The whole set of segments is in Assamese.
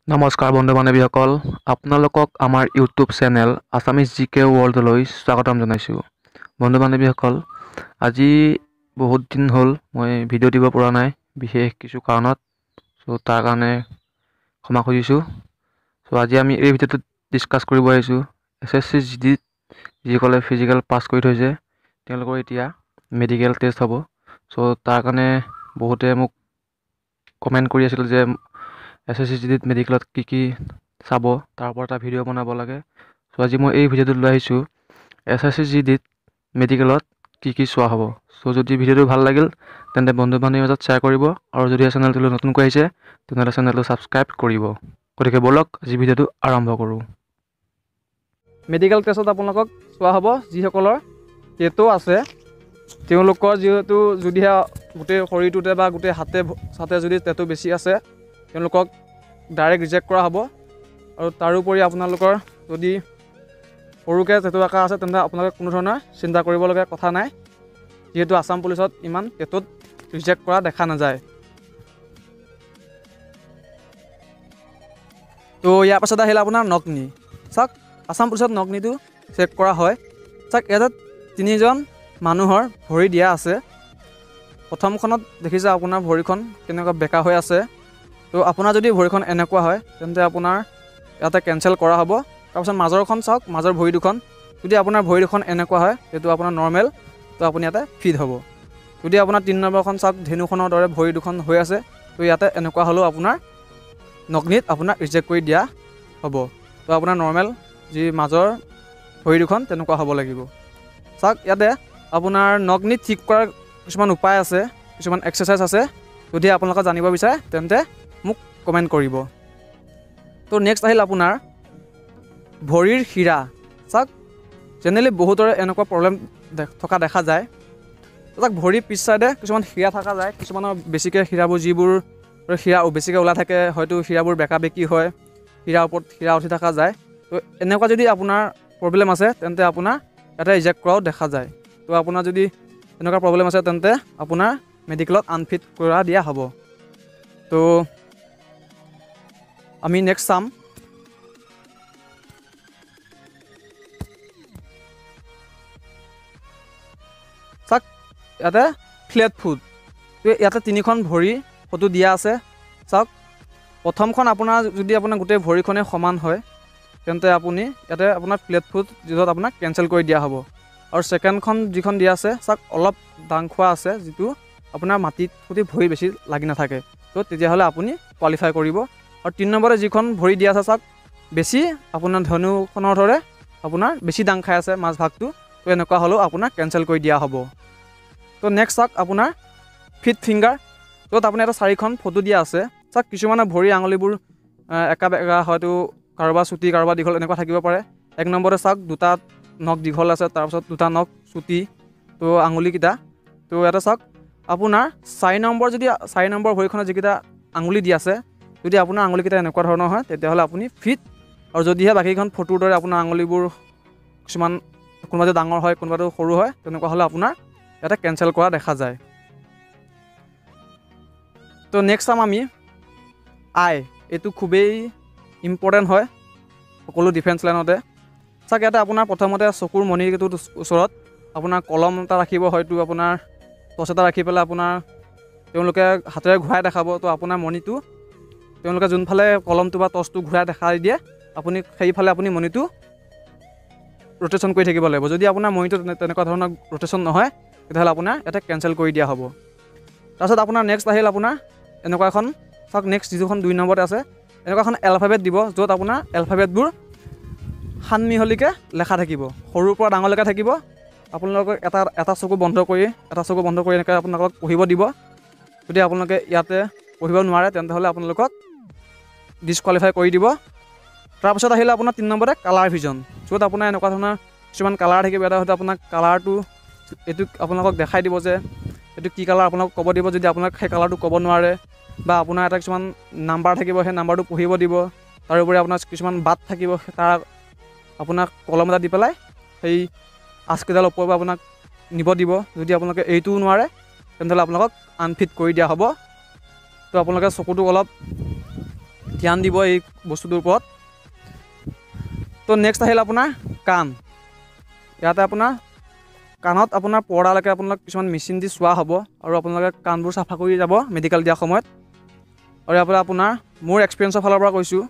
নমস্কাৰ বন্ধু বান্ধৱীসকল, আপোনালোকক আমাৰ ইউটিউব চেনেল আছামিজ জিকে ৱৰ্ল্ডলৈ স্বাগতম জনাইছোঁ। বন্ধু বান্ধৱীসকল, আজি বহুত দিন হ'ল মই ভিডিঅ' দিব পৰা নাই বিশেষ কিছু কাৰণত। তাৰ কাৰণে ক্ষমা খুজিছোঁ। আজি আমি এই ভিডিঅ'টোত ডিছকাছ কৰিব আহিছোঁ SSC GDত যিসকলে ফিজিকেল পাছ কৰি থৈছে তেওঁলোকৰ এতিয়া মেডিকেল টেষ্ট হ'ব। তাৰ কাৰণে বহুতে মোক কমেণ্ট কৰি আছিল যে SSC GDত মেডিকেলত কি চাব তাৰ ওপৰত এটা ভিডিঅ' বনাব লাগে। আজি মই এই ভিডিঅ'টোত লৈ আহিছোঁ SSC GDত মেডিকেলত কি চোৱা হ'ব। যদি ভিডিঅ'টো ভাল লাগিল তেন্তে বন্ধু বান্ধৱীৰ মাজত শ্বেয়াৰ কৰিব, আৰু যদি চেনেলটোলৈ নতুনকৈ আহিছে তেনেহ'লে চেনেলটো ছাবস্ক্ৰাইব কৰিব। গতিকে ব'লক আজি ভিডিঅ'টো আৰম্ভ কৰোঁ। মেডিকেল টেষ্টত আপোনালোকক চোৱা হ'ব যিসকলৰ টেটো আছে, তেওঁলোকৰ যিহেতু যদিহে গোটেই শৰীৰটোতে বা গোটেই হাতে যদি টেটো বেছি আছে তেওঁলোকক ডাইৰেক্ট ৰিজেক্ট কৰা হ'ব। আৰু তাৰোপৰি আপোনালোকৰ যদি সৰুকৈ টেটো আঁকা আছে তেন্তে আপোনালোকে কোনো ধৰণৰ চিন্তা কৰিবলগীয়া কথা নাই, যিহেতু আছাম পুলিচত ইমান টেটোত ৰিজেক্ট কৰা দেখা নাযায়। তো ইয়াৰ পাছত আহিলে আপোনাৰ নকনি। চাওক, আছাম পুলিচত নকনিটো চেক কৰা হয়। চাওক, ইয়াতে 3জন মানুহৰ ভৰি দিয়া আছে। প্ৰথমখনত দেখিছে আপোনাৰ ভৰিখন কেনেকুৱা বেকা হৈ আছে। তো আপোনাৰ যদি ভৰিখন এনেকুৱা হয় তেন্তে আপোনাৰ ইয়াতে কেঞ্চেল কৰা হ'ব। তাৰপিছত মাজৰখন চাওক, মাজৰ ভৰি দুখন যদি আপোনাৰ ভৰি দুখন এনেকুৱা হয় সেইটো আপোনাৰ নৰ্মেল, তো আপুনি ইয়াতে ফিট হ'ব। যদি আপোনাৰ 3 নম্বৰখন চাওক, ধেনুখনৰ দৰে ভৰি দুখন হৈ আছে, তো ইয়াতে এনেকুৱা হ'লেও আপোনাৰ নকনিত আপোনাক ৰিজেক্ট কৰি দিয়া হ'ব। তো আপোনাৰ নৰ্মেল যি মাজৰ ভৰি দুখন তেনেকুৱা হ'ব লাগিব। চাওক, ইয়াতে আপোনাৰ নকনি ঠিক কৰাৰ কিছুমান উপায় আছে, কিছুমান এক্সাৰচাইজ আছে। যদি আপোনালোকে জানিব বিচাৰে তেন্তে মোক কমেণ্ট কৰিব। তো নেক্সট আহিল আপোনাৰ ভৰিৰ শিৰা। চাওক, জেনেৰেলি বহুতৰে এনেকুৱা প্ৰব্লেম থকা দেখা যায়। চাওক, ভৰিৰ পিছ চাইডে কিছুমান শিৰা থকা যায়, কিছুমানৰ বেছিকৈ শিৰাবোৰ যিবোৰ শিৰা বেছিকৈ ওলাই থাকে, হয়তো শিৰাবোৰ বেকা বেকি হয়, শিৰাৰ ওপৰত শিৰা উঠি থকা যায়। তো এনেকুৱা যদি আপোনাৰ প্ৰব্লেম আছে তেন্তে আপোনাৰ ইয়াতে ৰিজেক্ট কৰাও দেখা যায়। তো আপোনাৰ যদি এনেকুৱা প্ৰব্লেম আছে তেন্তে আপোনাৰ মেডিকেলত আনফিট কৰা দিয়া হ'ব। তো আমি নেক্সট চাম। চাওক, ইয়াতে ফ্লেট ফুট। তো ইয়াতে 3খন ভৰি ফটো দিয়া আছে। চাওক, প্ৰথমখন আপোনাৰ যদি আপোনাৰ গোটেই ভৰিখনে সমান হয় তেন্তে আপুনি ইয়াতে আপোনাৰ ফ্লেট ফুট য'ত আপোনাক কেঞ্চেল কৰি দিয়া হ'ব। আৰু ছেকেণ্ডখন যিখন দিয়া আছে, চাওক অলপ দাং খোৱা আছে, যিটো আপোনাৰ মাটিত সৈতে ভৰি বেছি লাগি নাথাকে। তো তেতিয়াহ'লে আপুনি কোৱালিফাই কৰিব। আৰু 3 নম্বৰতে যিখন ভৰি দিয়া আছে, চাওক বেছি আপোনাৰ ধনুখনৰ দৰে আপোনাৰ বেছি দাং খাই আছে মাজভাগটো, তো এনেকুৱা হ'লেও আপোনাক কেঞ্চেল কৰি দিয়া হ'ব। তো নেক্সট চাওক আপোনাৰ ফিট ফিংগাৰ, য'ত আপোনাৰ এটা 4খন ফটো দিয়া আছে। চাওক, কিছুমানৰ ভৰি আঙুলিবোৰ একা বেকা, হয়তো কাৰোবাৰ চুটি কাৰোবাৰ দীঘল এনেকুৱা থাকিব পাৰে। 1 নম্বৰতে চাওক 2টা নখ দীঘল আছে, তাৰপিছত 2টা নখ চুটি, তো আঙুলিকেইটা। তো ইয়াতে চাওক আপোনাৰ 4 নম্বৰ ভৰিখনত যিকেইটা আঙুলি দিয়া আছে, যদি আপোনাৰ আঙুলিকেইটা এনেকুৱা ধৰণৰ হয় তেতিয়াহ'লে আপুনি ফিট। আৰু যদিহে বাকীখন ফটোৰ দৰে আপোনাৰ আঙুলিবোৰ কিছুমান কোনোবাটো ডাঙৰ হয় কোনোবাটো সৰু হয়, তেনেকুৱা হ'লে আপোনাৰ ইয়াতে কেঞ্চেল কৰা দেখা যায়। তো নেক্সট চাম আমি আই। এইটো খুবেই ইম্পৰ্টেণ্ট হয় সকলো ডিফেন্স লাইনতে। চাওক, ইয়াতে আপোনাৰ প্ৰথমতে চকুৰ মণিটোৰ ওচৰত আপোনাৰ কলম এটা ৰাখিব, হয়তো আপোনাৰ টৰ্চ এটা ৰাখি পেলাই আপোনাৰ তেওঁলোকে হাতেৰে ঘূৰাই দেখাব। তো আপোনাৰ মণিটো তেওঁলোকে যোনফালে কলমটো বা টৰ্চটো ঘূৰাই দেখাই দিয়ে আপুনি সেইফালে আপুনি মণিটো ৰোটেশ্যন কৰি থাকিব লাগিব। যদি আপোনাৰ মণিটো তেনেকুৱা ধৰণৰ ৰোটেশ্যন নহয় তেতিয়াহ'লে আপোনাৰ ইয়াতে কেঞ্চেল কৰি দিয়া হ'ব। তাৰপিছত আপোনাৰ নেক্সট আহিল আপোনাৰ এনেকুৱা এখন, চাওক নেক্সট যিখন 2 নম্বৰতে আছে, এনেকুৱা এখন এলফাবেট দিব, য'ত আপোনাৰ এলফাবেটবোৰ সানমিহলিকৈ লেখা থাকিব, সৰুৰ পৰা ডাঙৰলৈকে থাকিব। আপোনালোকক এটা চকু বন্ধ কৰি এনেকৈ আপোনালোকক পঢ়িব দিব। যদি আপোনালোকে ইয়াতে পঢ়িব নোৱাৰে তেন্তেহ'লে আপোনালোকক ডিছকুৱালিফাই কৰি দিব। তাৰপিছত আহিলে আপোনাৰ 3 নম্বৰতে কালাৰ ভিজন, য'ত আপোনাৰ এনেকুৱা ধৰণৰ কিছুমান কালাৰ থাকিব। এটা হয়তো আপোনাক কালাৰটো এইটো আপোনালোকক দেখাই দিব যে এইটো কি কালাৰ, আপোনাক ক'ব দিব। যদি আপোনাক সেই কালাৰটো ক'ব নোৱাৰে বা আপোনাৰ এটা কিছুমান নাম্বাৰ থাকিব, সেই নাম্বাৰটো পঢ়িব দিব। তাৰোপৰি আপোনাৰ কিছুমান বাট থাকিব, তাৰ আপোনাক কলম এটা দি পেলাই সেই আঁচকেইডাল ওপৰৰ পৰা আপোনাক নিব দিব। যদি আপোনালোকে এইটোও নোৱাৰে তেন্তেহ'লে আপোনালোকক আনফিট কৰি দিয়া হ'ব। তো আপোনালোকে চকুটো অলপ ধ্যান দিব এই বস্তুটোৰ ওপৰত। তো নেক্সট আহিল আপোনাৰ কাণ। ইয়াতে আপোনাৰ কাণত আপোনাৰ পৰ্দালৈকে আপোনালোক কিছুমান মেচিন দি চোৱা হ'ব আৰু আপোনালোকে কাণবোৰ চাফা কৰি যাব মেডিকেল দিয়াৰ সময়ত। আৰু ইয়াৰ পৰা আপোনাৰ মোৰ এক্সপিৰিয়েঞ্চৰ ফালৰ পৰা কৈছোঁ,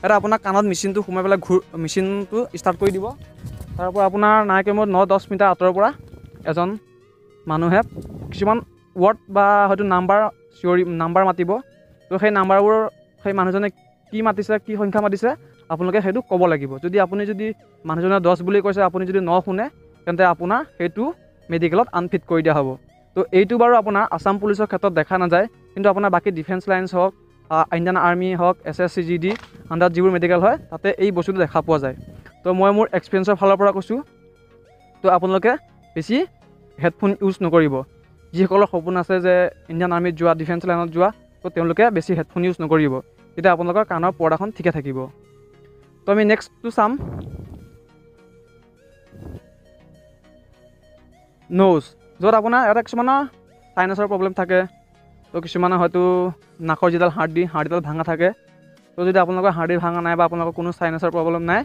এটা আপোনাৰ কাণত মেচিনটো সোমাই পেলাই মেচিনটো ষ্টাৰ্ট কৰি দিব। তাৰ পৰা আপোনাৰ নাই কমেও 9-10 মিটাৰ আঁতৰৰ পৰা এজন মানুহে কিছুমান ৱৰ্ড বা হয়তো নাম্বাৰ মাতিব। তো সেই নাম্বাৰবোৰ সেই মানুহজনে কি মাতিছে, কি সংখ্যা মাতিছে আপোনালোকে সেইটো ক'ব লাগিব। যদি মানুহজনে 10 বুলি কৈছে, আপুনি যদি 9 শুনে, তেন্তে আপোনাৰ সেইটো মেডিকেলত আনফিট কৰি দিয়া হ'ব। তো এইটো বাৰু আপোনাৰ আছাম পুলিচৰ ক্ষেত্ৰত দেখা নাযায়, কিন্তু আপোনাৰ বাকী ডিফেন্স লাইন্স হওক, ইণ্ডিয়ান আৰ্মি হওক, SSCGD আণ্ডাৰত যিবোৰ মেডিকেল হয় তাতে এই বস্তুটো দেখা পোৱা যায়। তো মই মোৰ এক্সপিৰিয়েঞ্চৰ ফালৰ পৰা কৈছোঁ। তো আপোনালোকে বেছি হেডফোন ইউজ নকৰিব। যিসকলৰ সপোন আছে যে ইণ্ডিয়ান আৰ্মিত যোৱা, ডিফেন্স লাইনত যোৱা, তো তেওঁলোকে বেছি হেডফোন ইউজ নকৰিব, তেতিয়া আপোনালোকৰ কাণৰ পৰ্দাখন ঠিকে থাকিব। তো আমি নেক্সটটো চাম নোজ, য'ত আপোনাৰ এটা কিছুমানৰ চাইনাছৰ প্ৰব্লেম থাকে। তো কিছুমানৰ হয়তো নাকৰ যিডাল হাড়দিডাল ভাঙা থাকে। তো যদি আপোনালোকৰ হাড়দি ভাঙা নাই বা আপোনালোকৰ কোনো চাইনাছৰ প্ৰব্লেম নাই,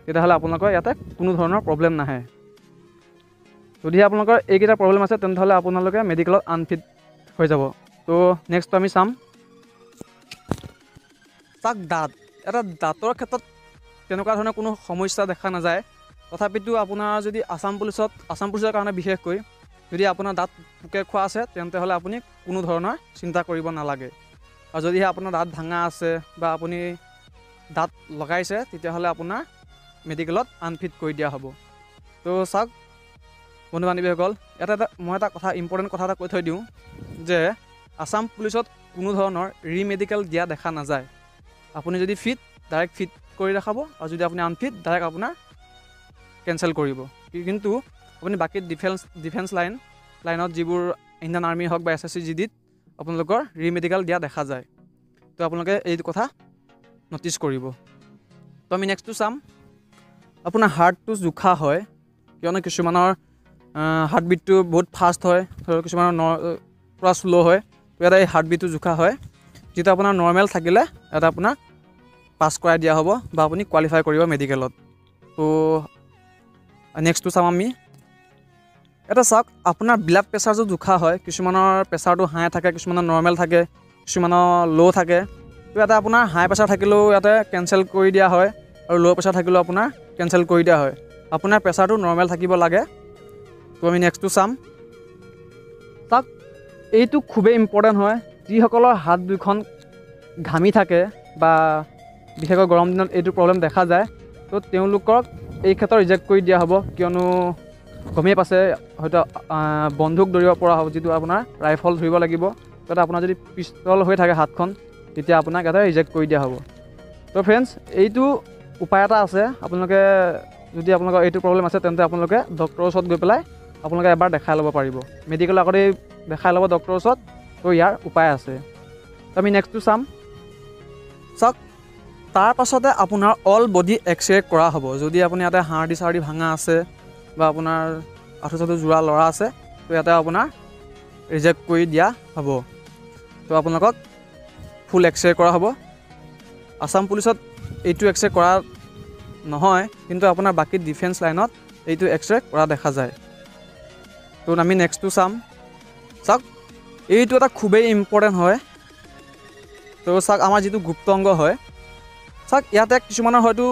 তেতিয়াহ'লে আপোনালোকৰ ইয়াতে কোনো ধৰণৰ প্ৰব্লেম নাহে। যদিহে আপোনালোকৰ এইকেইটা প্ৰব্লেম আছে, তেনেহ'লে আপোনালোকে মেডিকেলত আনফিট হৈ যাব। তো নেক্সট আমি চাম দাঁত। এটা দাঁতৰ ক্ষেত্ৰত তেনেকুৱা ধৰণৰ কোনো সমস্যা দেখা নাযায়। তথাপিতো আপোনাৰ যদি আছাম পুলিচৰ কাৰণে বিশেষকৈ যদি আপোনাৰ দাঁত পোকে খোৱা আছে, তেন্তে হ'লে আপুনি কোনো ধৰণৰ চিন্তা কৰিব নালাগে। আৰু যদিহে আপোনাৰ দাঁত ভাঙা আছে বা আপুনি দাঁত লগাইছে, তেতিয়াহ'লে আপোনাৰ মেডিকেলত আনফিট কৰি দিয়া হ'ব। তো চাওক বন্ধু বান্ধৱীসকল, মই এটা ইম্পৰ্টেণ্ট কথা এটা কৈ থৈ দিওঁ যে আছাম পুলিচত কোনো ধৰণৰ ৰিমেডিকেল দিয়া দেখা নাযায়। আপুনি যদি ফিট, ডাইৰেক্ট ফিট কৰি দেখাব, আৰু যদি আপুনি আনফিট, ডাইৰেক্ট আপোনাৰ কেঞ্চেল কৰিব। কিন্তু আপুনি বাকী ডিফেন্স লাইনত যিবোৰ ইণ্ডিয়ান আৰ্মি হওক বা SSCGDত আপোনালোকৰ ৰিমেডিকেল দিয়া দেখা যায়। তো আপোনালোকে এইটো কথা ন'টিছ কৰিব। তো আমি নেক্সটটো চাম আপোনাৰ হাৰ্টটো জোখা হয়, কিয়নো কিছুমানৰ হাৰ্টবিটটো বহুত ফাষ্ট হয় আৰু কিছুমানৰ পূৰা শ্ল' হয়। তো ইয়াতে এই হাৰ্টবিটটো জোখা হয়, যিটো আপোনাৰ নৰ্মেল থাকিলে এটা আপোনাক পাছ কৰাই দিয়া হ'ব বা আপুনি কোৱালিফাই কৰিব মেডিকেলত। তো নেক্সটটো চাম আমি। এটা চাওক আপোনাৰ ব্লাড প্ৰেছাৰটো জোখা হয়। কিছুমানৰ প্ৰেছাৰটো হাই থাকে, কিছুমানৰ নৰ্মেল থাকে, কিছুমানৰ ল' থাকে। তো ইয়াতে আপোনাৰ হাই প্ৰেছাৰ থাকিলেও ইয়াতে কেঞ্চেল কৰি দিয়া হয়, আৰু ল' প্ৰেছাৰ থাকিলেও আপোনাৰ কেঞ্চেল কৰি দিয়া হয়। আপোনাৰ প্ৰেছাৰটো নৰ্মেল থাকিব লাগে। তো আমি নেক্সটটো চাম। চাওক এইটো খুবেই ইম্পৰ্টেণ্ট হয়। যিসকলৰ হাত দুখন ঘামি থাকে বা বিশেষকৈ গৰম দিনত এইটো প্ৰব্লেম দেখা যায়, তো তেওঁলোকক এই ক্ষেত্ৰত ৰিজেক্ট কৰি দিয়া হ'ব। কিয়নো গমেই পাইছে হয়তো বন্দুক ধৰিব পৰা হ'ব, যিটো আপোনাৰ ৰাইফল ধৰিব লাগিব। তাতে আপোনাৰ যদি পিষ্টল হৈ থাকে হাতখন, তেতিয়া আপোনাক ইয়াতে ৰিজেক্ট কৰি দিয়া হ'ব। তো ফ্ৰেণ্ডছ, এইটো উপায় এটা আছে। আপোনালোকে যদি আপোনালোকৰ এইটো প্ৰব্লেম আছে, তেন্তে আপোনালোকে ডক্টৰৰ ওচৰত গৈ পেলাই আপোনালোকে এবাৰ দেখাই ল'ব পাৰিব। মেডিকেলৰ আগতেই দেখাই ল'ব ডক্টৰৰ ওচৰত। তো ইয়াৰ উপায় আছে। তো আমি নেক্সটটো চাম। চাওক তাৰ পাছতে আপোনাৰ অল বডি এক্সৰে কৰা হ'ব। যদি আপুনি ইয়াতে হাড়দি ভাঙা আছে বা আপোনাৰ আঁঠু জোৰা ল'ৰা আছে, তো ইয়াতে আপোনাৰ ৰিজেক্ট কৰি দিয়া হ'ব। তো আপোনালোকক ফুল এক্সৰে কৰা হ'ব। আছাম পুলিচত এইটো এক্সৰে কৰা নহয়, কিন্তু আপোনাৰ বাকী ডিফেন্স লাইনত এইটো এক্সৰে কৰা দেখা যায়। তো আমি নেক্সটটো চাম। চাওক এইটো এটা খুবেই ইম্পৰ্টেণ্ট হয়। তো চাওক আমাৰ যিটো গুপ্ত অংগ হয়, চাওক ইয়াতে কিছুমানৰ হয়তো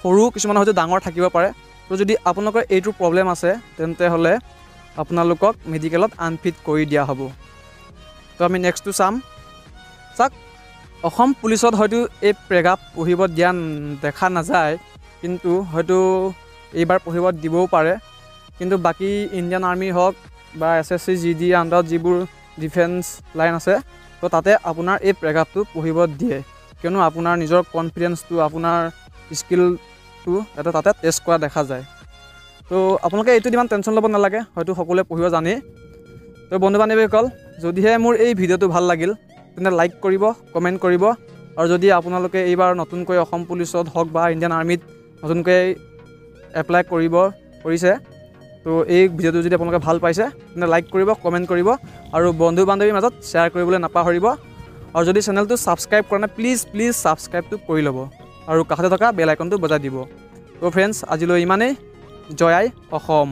সৰু, কিছুমানৰ হয়তো ডাঙৰ থাকিব পাৰে। তো যদি আপোনালোকৰ এইটো প্ৰব্লেম আছে, তেন্তে হ'লে আপোনালোকক মেডিকেলত আনফিট কৰি দিয়া হ'ব। তো আমি নেক্সটটো চাম। চাওক অসম পুলিচত হয়তো এই প্ৰেগাপ পঢ়িব দিয়া দেখা নাযায়, কিন্তু হয়তো এইবাৰ পঢ়িব দিবও পাৰে। কিন্তু বাকী ইণ্ডিয়ান আৰ্মি হওক বা SSCGD আণ্ডাৰত যিবোৰ ডিফেন্স লাইন আছে, তো তাতে আপোনাৰ এই প্ৰেগাপটো পঢ়িব দিয়ে। কিয়নো আপোনাৰ নিজৰ কনফিডেঞ্চটো, আপোনাৰ স্কিলটো এটা তাতে টেষ্ট কৰা দেখা যায়। তো আপোনালোকে এইটো ইমান টেনশ্যন ল'ব নালাগে, হয়তো সকলোৱে পঢ়িব জানেই। তো বন্ধু বান্ধৱীসকল, যদিহে মোৰ এই ভিডিঅ'টো ভাল লাগিল, তেন্তে লাইক কৰিব, কমেণ্ট কৰিব। আৰু যদি আপোনালোকে এইবাৰ নতুনকৈ অসম পুলিচত হওক বা ইণ্ডিয়ান আৰ্মিত নতুনকৈ এপ্লাই কৰিছে, তো এই ভিডিঅ'টো যদি আপোনালোকে ভাল পাইছে, তেন্তে লাইক কৰিব, কমেণ্ট কৰিব, আৰু বন্ধু বান্ধৱীৰ মাজত শ্বেয়াৰ কৰিবলৈ নাপাহৰিব। আৰু যদি চেনেলটো ছাবস্ক্ৰাইব কৰা নাই প্লিজ ছাবস্ক্ৰাইবটো কৰি ল'ব আৰু কাষতে থকা বেল আইকনটো বজাই দিব। তো ফ্ৰেণ্ডছ আজিলৈ ইমানেই। জয় আই অসম।